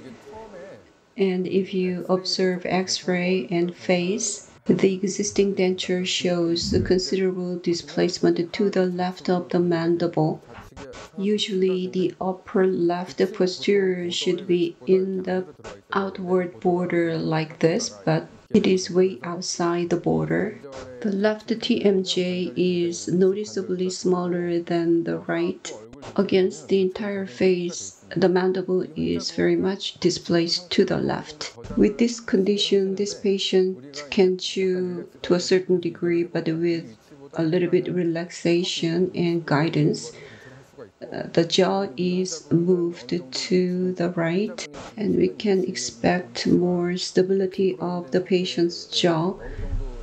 And if you observe X-ray and face, the existing denture shows a considerable displacement to the left of the mandible. Usually the upper left posterior should be in the outward border like this, but it is way outside the border. The left TMJ is noticeably smaller than the right. Against the entire face, the mandible is very much displaced to the left. With this condition, this patient can chew to a certain degree, but with a little bit relaxation and guidance. The jaw is moved to the right, and we can expect more stability of the patient's jaw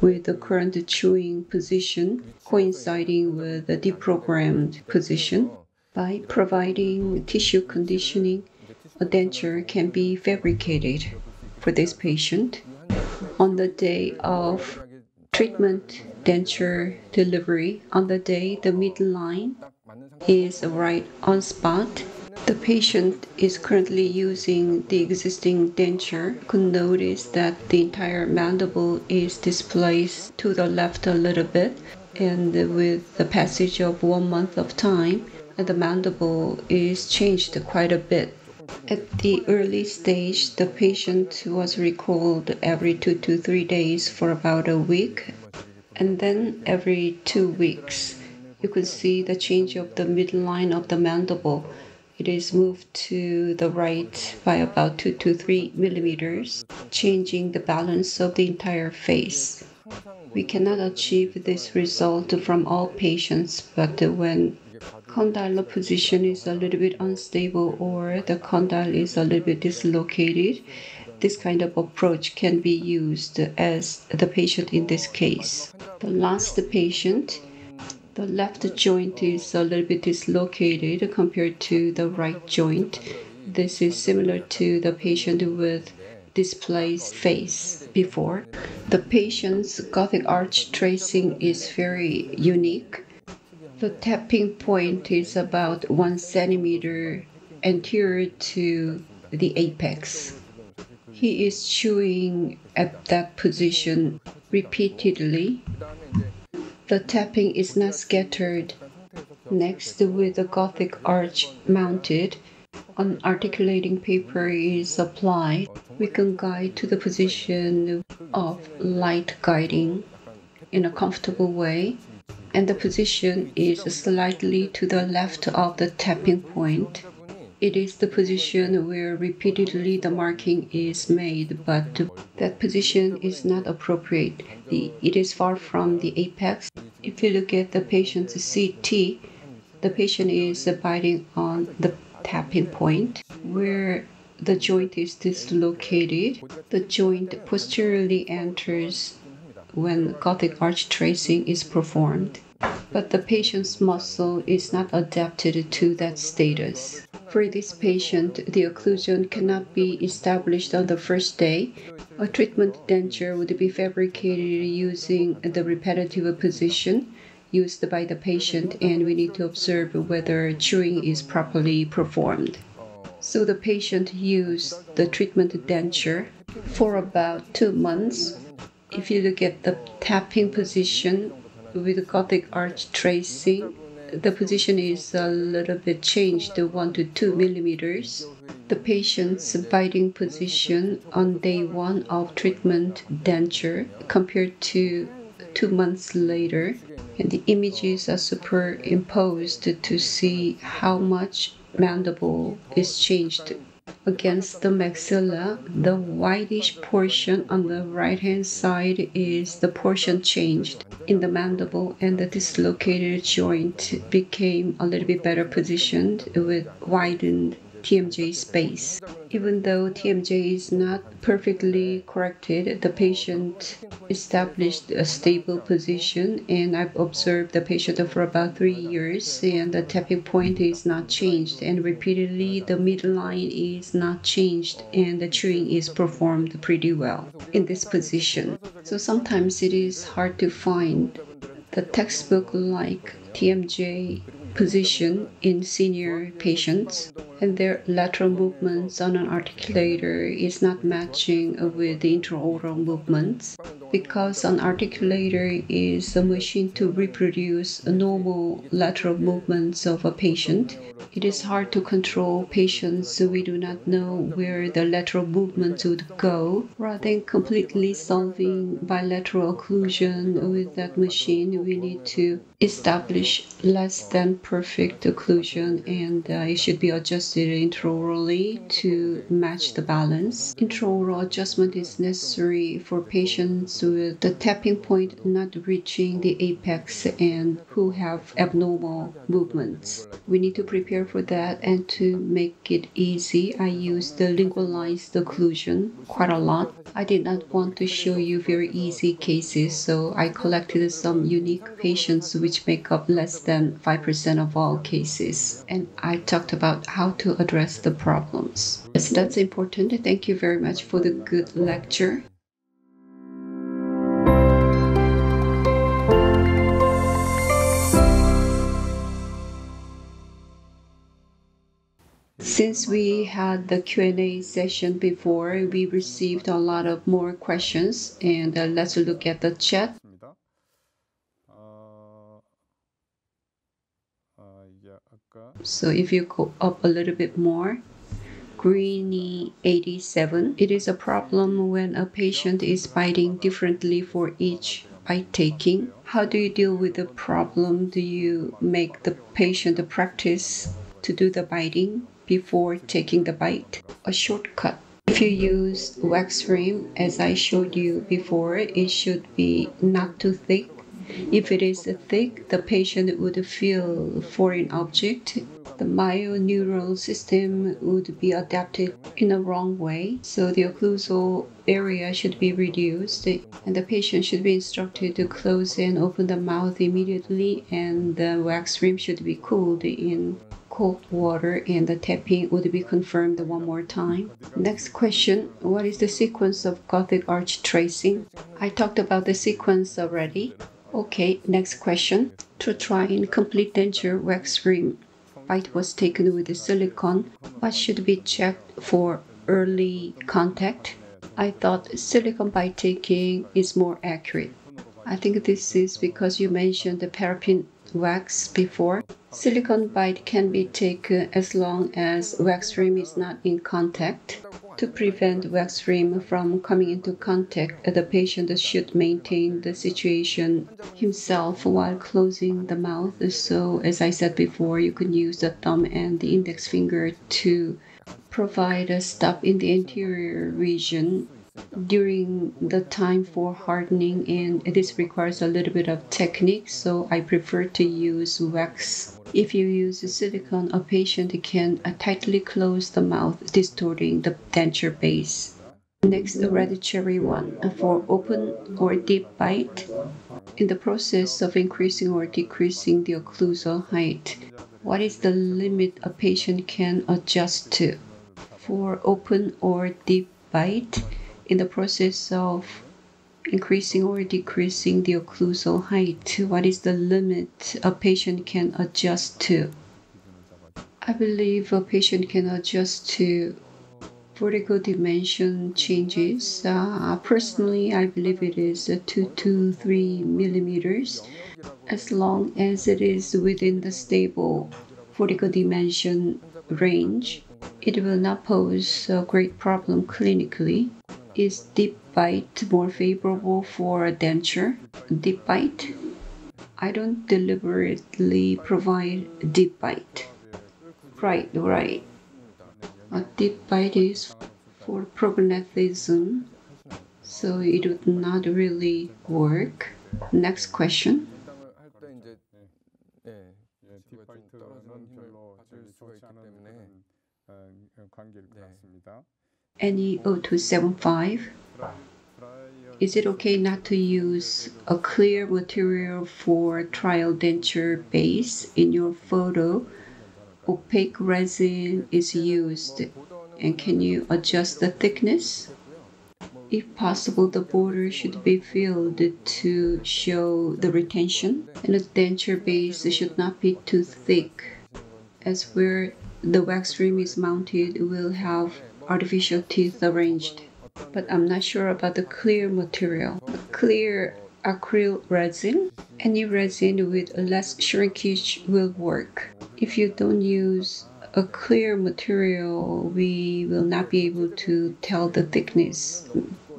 with the current chewing position coinciding with the deprogrammed position. By providing tissue conditioning, a denture can be fabricated for this patient. On the day of treatment denture delivery, on the day the midline is right on spot, the patient is currently using the existing denture. You can notice that the entire mandible is displaced to the left a little bit, and with the passage of 1 month of time, the mandible is changed quite a bit. At the early stage, the patient was recalled every 2 to 3 days for about a week, and then every 2 weeks. You could see the change of the midline of the mandible. It is moved to the right by about 2 to 3 millimeters, changing the balance of the entire face. We cannot achieve this result from all patients, but when condylar position is a little bit unstable or the condyle is a little bit dislocated, this kind of approach can be used as the patient in this case. The last patient, the left joint is a little bit dislocated compared to the right joint. This is similar to the patient with displaced face before. The patient's Gothic arch tracing is very unique. The tapping point is about 1 centimeter anterior to the apex. He is chewing at that position repeatedly. The tapping is not scattered. Next, with the Gothic arch mounted, an articulating paper is applied. We can guide to the position of light guiding in a comfortable way, and the position is slightly to the left of the tapping point. It is the position where repeatedly the marking is made, but that position is not appropriate. It is far from the apex. If you look at the patient's CT, the patient is biting on the tapping point where the joint is dislocated. The joint posteriorly enters when Gothic arch tracing is performed, but the patient's muscle is not adapted to that status. For this patient, the occlusion cannot be established on the first day. A treatment denture would be fabricated using the repetitive position used by the patient, and we need to observe whether chewing is properly performed. So the patient used the treatment denture for about 2 months. If you look at the tapping position with Gothic arch tracing, the position is a little bit changed, 1 to 2 millimeters. The patient's biting position on day 1 of treatment denture compared to 2 months later, and the images are superimposed to see how much mandible is changed. Against the maxilla, the whitish portion on the right-hand side is the portion changed in the mandible, and the dislocated joint became a little bit better positioned with widened TMJ space. Even though TMJ is not perfectly corrected, the patient established a stable position, and I've observed the patient for about 3 years, and the tapping point is not changed, and repeatedly the midline is not changed, and the chewing is performed pretty well in this position. So sometimes it is hard to find the textbook-like TMJ position in senior patients, and their lateral movements on an articulator is not matching with the intraoral movements, because an articulator is a machine to reproduce normal lateral movements of a patient. It is hard to control patients, so we do not know where the lateral movements would go. Rather than completely solving bilateral occlusion with that machine, we need to establish less than perfect occlusion, and it should be adjusted intraorally to match the balance. Intraoral adjustment is necessary for patients with the tapping point not reaching the apex and who have abnormal movements. We need to prepare for that, and to make it easy, I used the lingualized occlusion quite a lot. I did not want to show you very easy cases, so I collected some unique patients which make up less than 5% of all cases, and I talked about how to address the problems. Yes, that's important. Thank you very much for the good lecture. Since we had the Q&A session before, we received a lot of more questions, and let's look at the chat. So if you go up a little bit more, Greeny87, it is a problem when a patient is biting differently for each bite taking. How do you deal with the problem? Do you make the patient practice to do the biting before taking the bite? A shortcut. If you use wax rim, as I showed you before, it should be not too thick. If it is thick, the patient would feel foreign object. The myoneural system would be adapted in a wrong way, so the occlusal area should be reduced, and the patient should be instructed to close and open the mouth immediately, and the wax rim should be cooled in cold water, and the tapping would be confirmed one more time. Next question, what is the sequence of Gothic arch tracing? I talked about the sequence already. Okay, next question. To try and complete denture wax rim, bite was taken with the silicone. What should be checked for early contact? I thought silicone bite taking is more accurate. I think this is because you mentioned the paraffin wax before. Silicone bite can be taken as long as wax rim is not in contact. To prevent wax rim from coming into contact, the patient should maintain the situation himself while closing the mouth. So, as I said before, you can use the thumb and the index finger to provide a stop in the anterior region during the time for hardening, and this requires a little bit of technique, so I prefer to use wax. If you use silicone, a patient can tightly close the mouth, distorting the denture base. Next, the red cherry one. For open or deep bite, in the process of increasing or decreasing the occlusal height, what is the limit a patient can adjust to? For open or deep bite, in the process of increasing or decreasing the occlusal height, what is the limit a patient can adjust to? I believe a patient can adjust to vertical dimension changes. Personally, I believe it is 2 to 3 millimeters, as long as it is within the stable vertical dimension range. It will not pose a great problem clinically. Is deep bite more favorable for a denture? Deep bite? I don't deliberately provide deep bite. Right. A deep bite is for prognathism, so it would not really work. Next question. 딥바이트는 별로 저기 좋지 않은 NE0275. Is it okay not to use a clear material for trial denture base? In your photo, opaque resin is used, and can you adjust the thickness? If possible, the border should be filled to show the retention, and the denture base should not be too thick, as where the wax rim is mounted will have artificial teeth arranged. But I'm not sure about the clear material. A clear acrylic resin, any resin with less shrinkage will work. If you don't use a clear material, we will not be able to tell the thickness.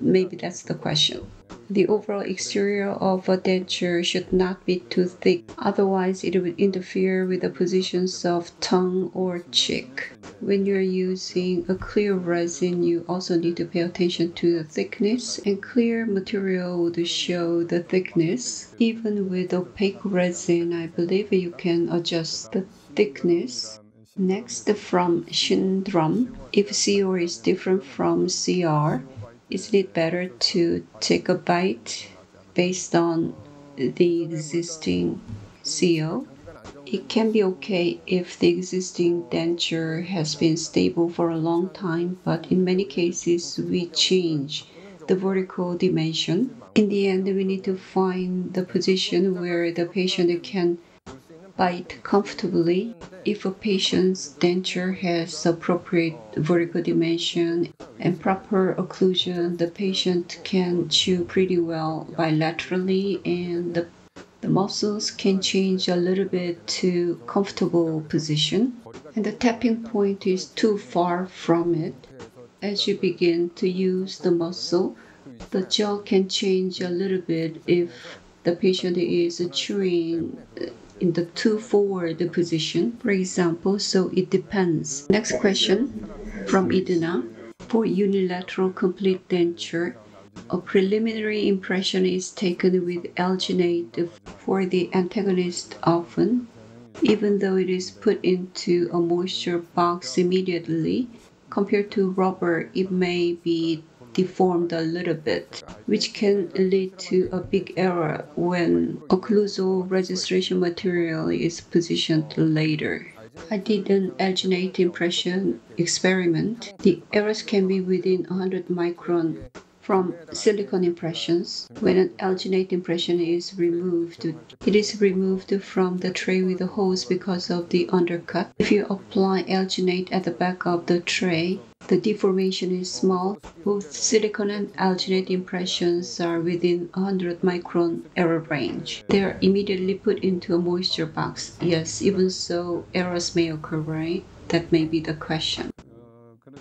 Maybe that's the question. The overall exterior of a denture should not be too thick, otherwise it would interfere with the positions of tongue or cheek. When you're using a clear resin, you also need to pay attention to the thickness, and clear material would show the thickness. Even with opaque resin, I believe you can adjust the thickness. Next, from Shindram, if CR is different from CR, isn't it better to take a bite based on the existing CO? It can be okay if the existing denture has been stable for a long time, but in many cases we change the vertical dimension. In the end, we need to find the position where the patient can bite comfortably. If a patient's denture has appropriate vertical dimension and proper occlusion, the patient can chew pretty well bilaterally, and the muscles can change a little bit to comfortable position, and the tapping point is too far from it. As you begin to use the muscle, the jaw can change a little bit if the patient is chewing in the too forward position, for example, so it depends. Next question from Iduna. For unilateral complete denture, a preliminary impression is taken with alginate for the antagonist often, even though it is put into a moisture box immediately. Compared to rubber, it may be deformed a little bit, which can lead to a big error when occlusal registration material is positioned later. I did an alginate impression experiment. The errors can be within 100 micron from silicone impressions. When an alginate impression is removed, it is removed from the tray with the hose because of the undercut. If you apply alginate at the back of the tray, the deformation is small. Both silicone and alginate impressions are within 100 micron error range. They are immediately put into a moisture box. Yes, even so, errors may occur, right? That may be the question.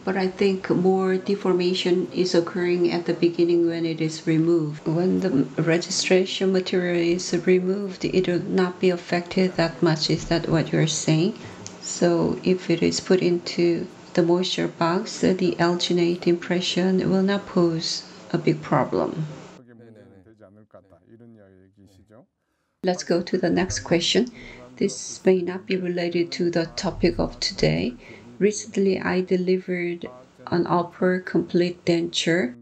But I think more deformation is occurring at the beginning when it is removed. When the registration material is removed, it will not be affected that much. Is that what you're saying? So if it is put into the moisture box, the alginate impression will not pose a big problem. Let's go to the next question. This may not be related to the topic of today. Recently, I delivered an upper complete denture.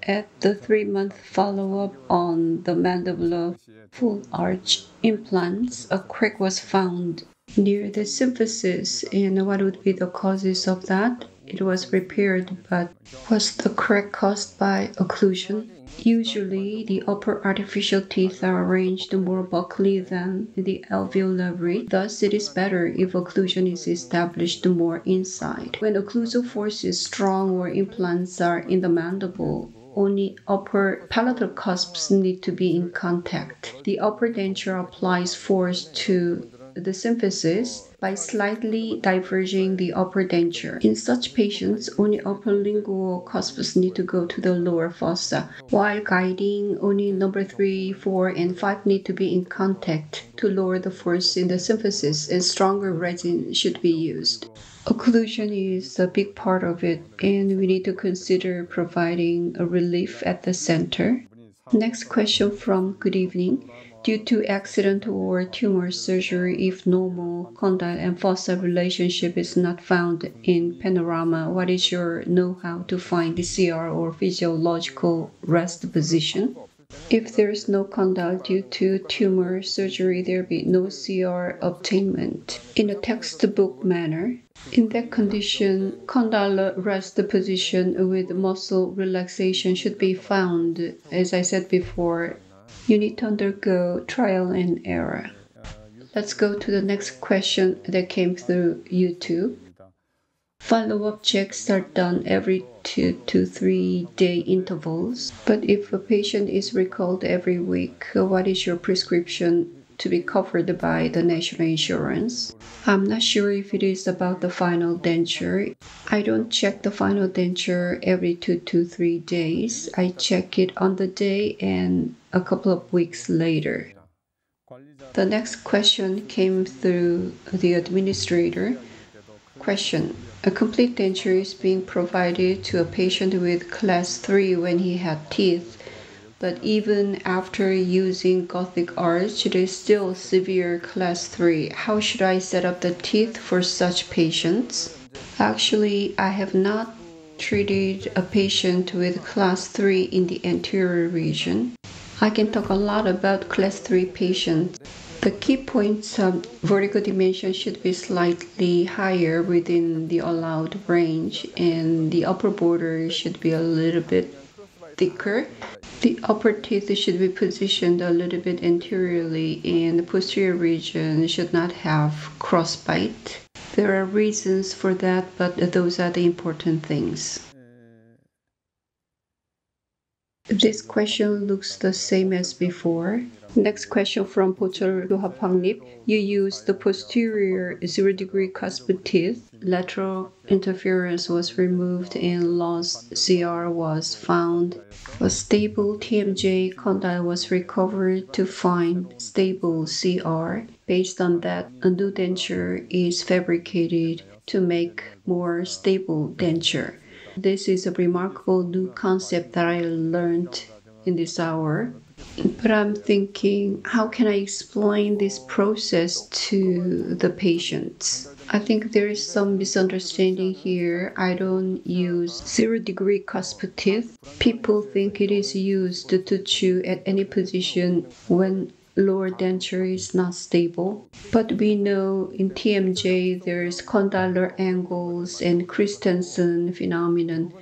At the 3-month follow-up on the mandibular full arch implants, a crack was found near the symphysis. And what would be the causes of that? It was repaired, but was the crack caused by occlusion? Usually, the upper artificial teeth are arranged more buccally than the alveolary. Thus, it is better if occlusion is established more inside. When occlusal force is strong or implants are in the mandible, only upper palatal cusps need to be in contact. The upper denture applies force to the symphysis by slightly diverging the upper denture. In such patients, only upper lingual cusps need to go to the lower fossa, while guiding, only number 3, 4, and 5 need to be in contact to lower the force in the symphysis, and stronger resin should be used. Occlusion is a big part of it, and we need to consider providing a relief at the center. Next question from Good evening. Due to accident or tumor surgery, if normal condyle and fossa relationship is not found in panorama, what is your know-how to find the CR or physiological rest position? If there is no condyle due to tumor surgery, there will be no CR obtainment in a textbook manner. In that condition, condylar rest position with muscle relaxation should be found. As I said before, you need to undergo trial and error. Let's go to the next question that came through YouTube. Follow-up checks are done every 2 to 3 day intervals, but if a patient is recalled every week, what is your prescription to be covered by the national insurance? I'm not sure if it is about the final denture. I don't check the final denture every 2 to 3 days. I check it on the day and a couple of weeks later. The next question came through the administrator. Question: a complete denture is being provided to a patient with class 3 when he had teeth, but even after using Gothic arch, it is still severe class 3. How should I set up the teeth for such patients? Actually, I have not treated a patient with class 3 in the anterior region. I can talk a lot about class 3 patients. The key points of vertical dimension should be slightly higher within the allowed range, and the upper border should be a little bit thicker. The upper teeth should be positioned a little bit anteriorly, and the posterior region should not have crossbite. There are reasons for that, but those are the important things. This question looks the same as before. Next question from Pochol Dohapangip. You use the posterior 0-degree cusp teeth. Lateral interference was removed and lost CR was found. A stable TMJ condyle was recovered to find stable CR. Based on that, a new denture is fabricated to make more stable denture. This is a remarkable new concept that I learned in this hour. But I'm thinking, how can I explain this process to the patients? I think there is some misunderstanding here. I don't use 0-degree cusp teeth. People think it is used to chew at any position when lower denture is not stable. But we know in TMJ there's condylar angles and Christensen phenomenon.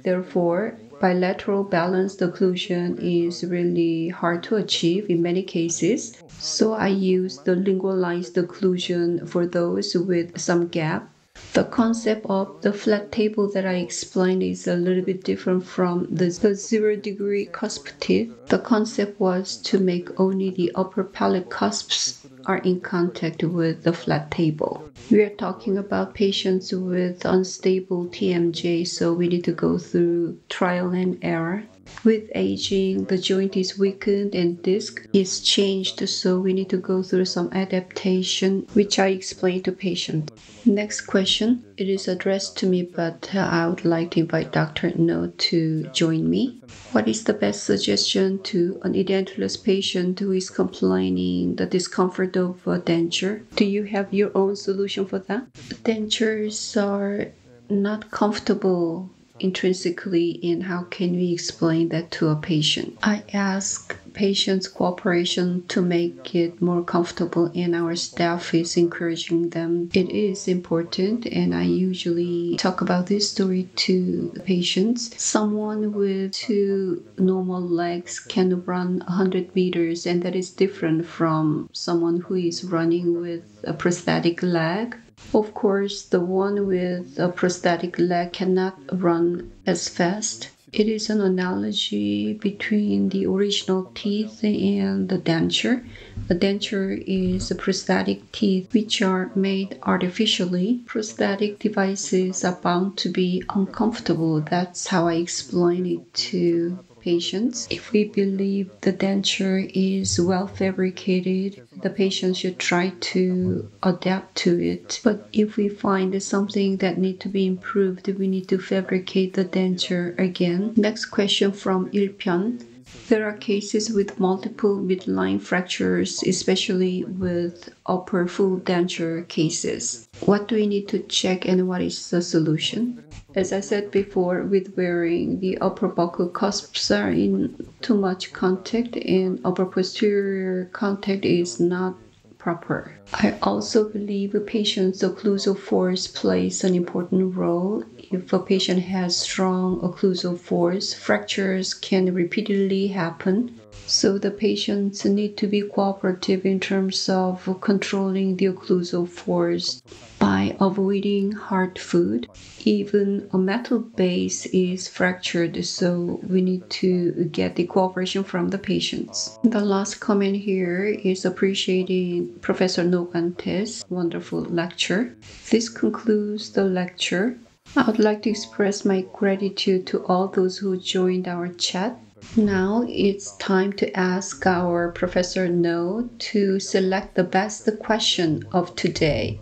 Therefore, bilateral balanced occlusion is really hard to achieve in many cases. So I use the lingualized occlusion for those with some gap. The concept of the flat table that I explained is a little bit different from the 0-degree cusp teeth. The concept was to make only the upper palate cusps are in contact with the flat table. We are talking about patients with unstable TMJ, so we need to go through trial and error. With aging, the joint is weakened and disc is changed, so we need to go through some adaptation, which I explain to patients. Next question. It is addressed to me, but I would like to invite Dr. No to join me. What is the best suggestion to an edentulous patient who is complaining the discomfort of a denture? Do you have your own solution for that? Dentures are not comfortable intrinsically, and how can we explain that to a patient? I ask patients' cooperation to make it more comfortable, and our staff is encouraging them. It is important, and I usually talk about this story to the patients. Someone with 2 normal legs can run 100 meters, and that is different from someone who is running with a prosthetic leg. Of course, the one with a prosthetic leg cannot run as fast. It is an analogy between the original teeth and the denture. A denture is a prosthetic teeth which are made artificially. Prosthetic devices are bound to be uncomfortable. That's how I explain it to patients. If we believe the denture is well fabricated, the patient should try to adapt to it. But if we find something that needs to be improved, we need to fabricate the denture again. Next question from Ilpyeon. There are cases with multiple midline fractures, especially with upper full denture cases. What do we need to check and what is the solution? As I said before, with wearing, the upper buccal cusps are in too much contact and upper posterior contact is not proper. I also believe a patient's occlusal force plays an important role. If a patient has strong occlusal force, fractures can repeatedly happen. So the patients need to be cooperative in terms of controlling the occlusal force by avoiding hard food. Even a metal base is fractured, so we need to get the cooperation from the patients. The last comment here is appreciating Professor Nogante's wonderful lecture. This concludes the lecture. I would like to express my gratitude to all those who joined our chat. Now it's time to ask our Professor No to select the best question of today.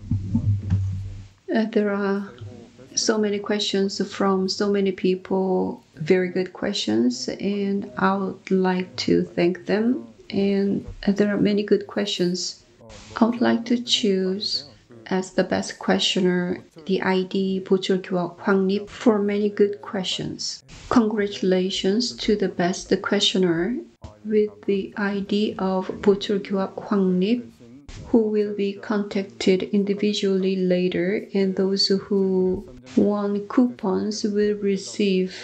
There are so many questions from so many people, very good questions, and I would like to thank them. And there are many good questions. I would like to choose as the best questioner the ID 보철교학 황립 for many good questions. Congratulations to the best questioner with the ID of 보철교학 황립, who will be contacted individually later, and those who won coupons will receive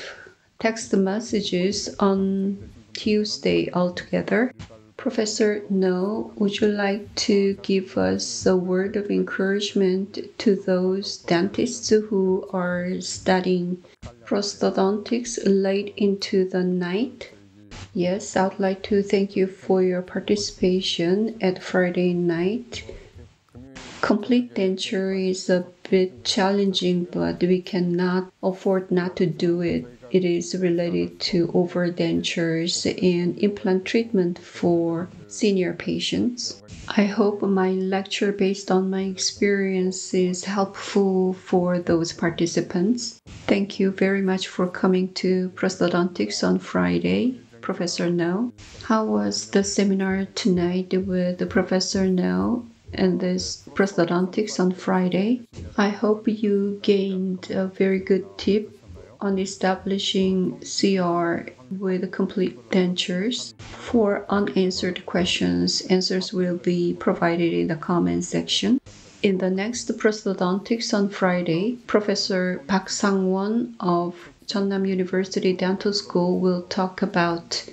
text messages on Tuesday altogether. Professor No, would you like to give us a word of encouragement to those dentists who are studying prosthodontics late into the night? Yes, I would like to thank you for your participation at Friday night. Complete denture is a bit challenging, but we cannot afford not to do it. It is related to overdentures and implant treatment for senior patients. I hope my lecture based on my experience is helpful for those participants. Thank you very much for coming to Prosthodontics on Friday, Professor No. How was the seminar tonight with Professor No and this Prosthodontics on Friday? I hope you gained a very good tip on establishing CR with complete dentures. For unanswered questions, answers will be provided in the comment section. In the next Prosthodontics on Friday, Professor Park Sang-won of Jeonnam University Dental School will talk about,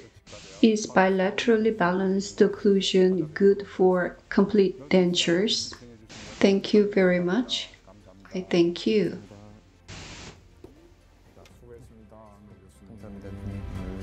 is bilaterally balanced occlusion good for complete dentures? Thank you very much. I thank you. 감사합니다.